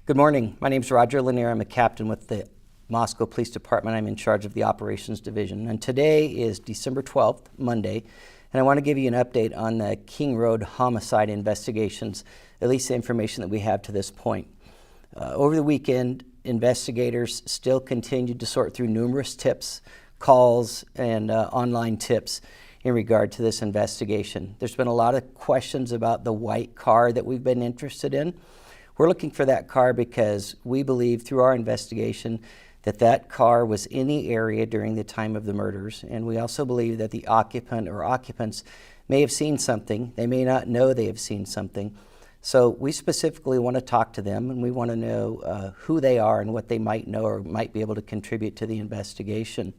Good morning. My name is Roger Lanier. I'm a captain with the Moscow Police Department. I'm in charge of the Operations Division. And today is December 12th, Monday, and I want to give you an update on the King Road homicide investigations, at least the information that we have to this point. Over the weekend, investigators still continued to sort through numerous tips, calls, and online tips in regard to this investigation. There's been a lot of questions about the white car that we've been interested in. We're looking for that car because we believe through our investigation that that car was in the area during the time of the murders, and we also believe that the occupant or occupants may have seen something. They may not know they have seen something. So we specifically want to talk to them, and we want to know who they are and what they might know or might be able to contribute to the investigation.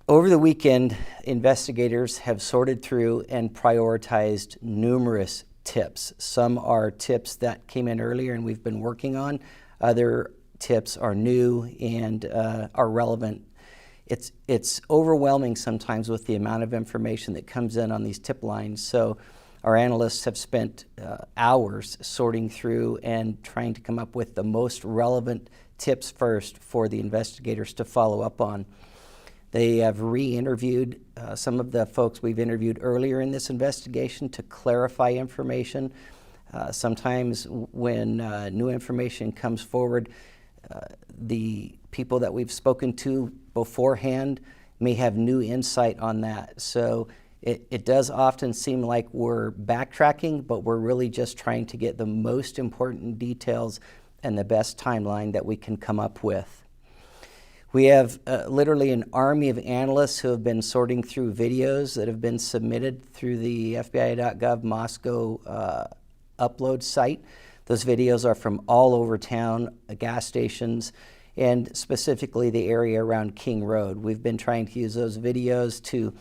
Over the weekend, investigators have sorted through and prioritized numerous tips. Some are tips that came in earlier and we've been working on. Other tips are new and are relevant. It's overwhelming sometimes with the amount of information that comes in on these tip lines. So our analysts have spent hours sorting through and trying to come up with the most relevant tips first for the investigators to follow up on. They have re-interviewed some of the folks we've interviewed earlier in this investigation to clarify information. Sometimes when new information comes forward, the people that we've spoken to beforehand may have new insight on that. So it does often seem like we're backtracking, but we're really just trying to get the most important details and the best timeline that we can come up with. We have literally an army of analysts who have been sorting through videos that have been submitted through the FBI.gov Moscow upload site. Those videos are from all over town, gas stations, and specifically the area around King Road. We've been trying to use those videos to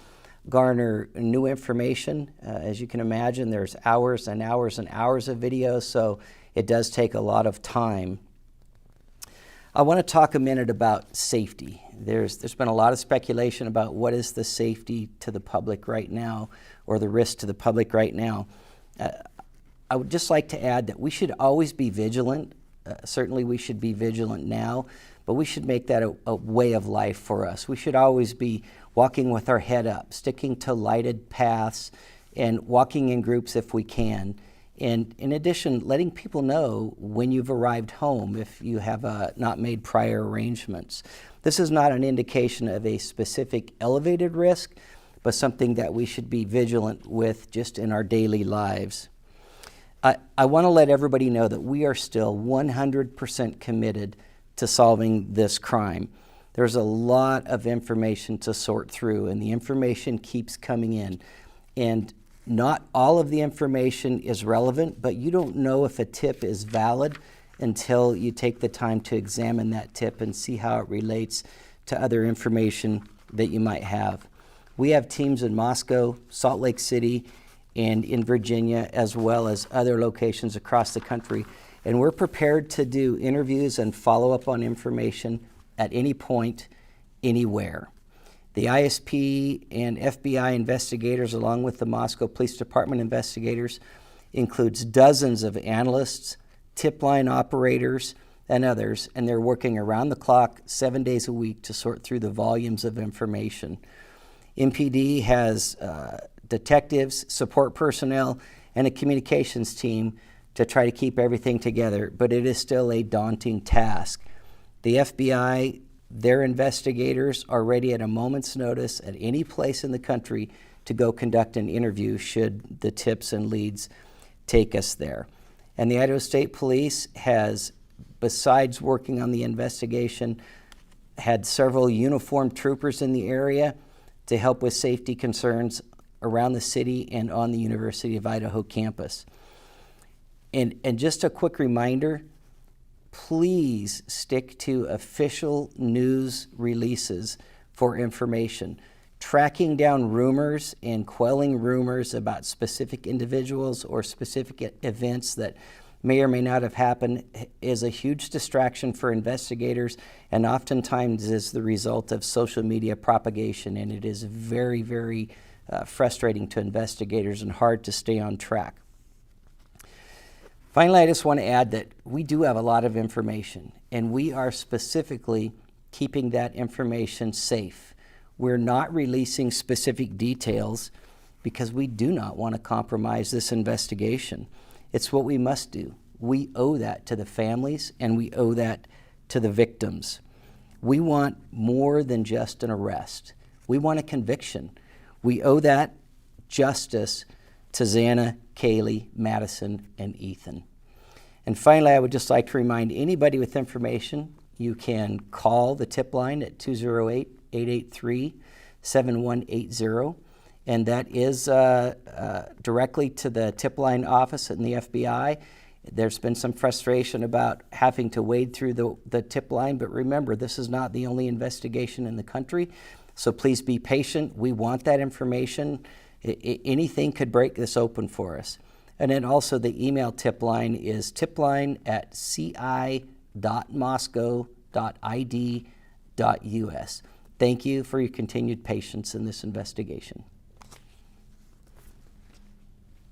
garner new information. As you can imagine, there's hours and hours and hours of video, so it does take a lot of time. I want to talk a minute about safety. There's been a lot of speculation about what is the safety to the public right now, or the risk to the public right now. I would just like to add that we should always be vigilant. Certainly we should be vigilant now, but we should make that a way of life for us. We should always be walking with our head up, sticking to lighted paths, and walking in groups if we can. And in addition, letting people know when you've arrived home if you have not made prior arrangements. This is not an indication of a specific elevated risk, but something that we should be vigilant with just in our daily lives. I want to let everybody know that we are still 100% committed to solving this crime. There's a lot of information to sort through, and the information keeps coming in. And not all of the information is relevant, but you don't know if a tip is valid until you take the time to examine that tip and see how it relates to other information that you might have. We have teams in Moscow, Salt Lake City, and in Virginia, as well as other locations across the country. And we're prepared to do interviews and follow up on information at any point, anywhere. The ISP and FBI investigators, along with the Moscow Police Department investigators, includes dozens of analysts, tip line operators, and others, and they're working around the clock, 7 days a week to sort through the volumes of information. MPD has detectives, support personnel, and a communications team to try to keep everything together, but it is still a daunting task. The FBI, their investigators are ready at a moment's notice at any place in the country to go conduct an interview should the tips and leads take us there. And the Idaho State Police has, besides working on the investigation, had several uniformed troopers in the area to help with safety concerns around the city and on the University of Idaho campus. And just a quick reminder, please stick to official news releases for information. Tracking down rumors and quelling rumors about specific individuals or specific events that may or may not have happened is a huge distraction for investigators, and oftentimes is the result of social media propagation, and it is very, very frustrating to investigators and hard to stay on track. Finally, I just want to add that we do have a lot of information, and we are specifically keeping that information safe. We're not releasing specific details because we do not want to compromise this investigation. It's what we must do. We owe that to the families, and we owe that to the victims. We want more than just an arrest. We want a conviction. We owe that justice to Xana, Kaylee, Madison, and Ethan. And finally, I would just like to remind anybody with information, you can call the tip line at 208-883-7180, and that is directly to the tip line office in the FBI. There's been some frustration about having to wade through the tip line, but remember, this is not the only investigation in the country, so please be patient. We want that information. Anything could break this open for us. And then also the email tip line is tipline@ci.moscow.id.us. Thank you for your continued patience in this investigation.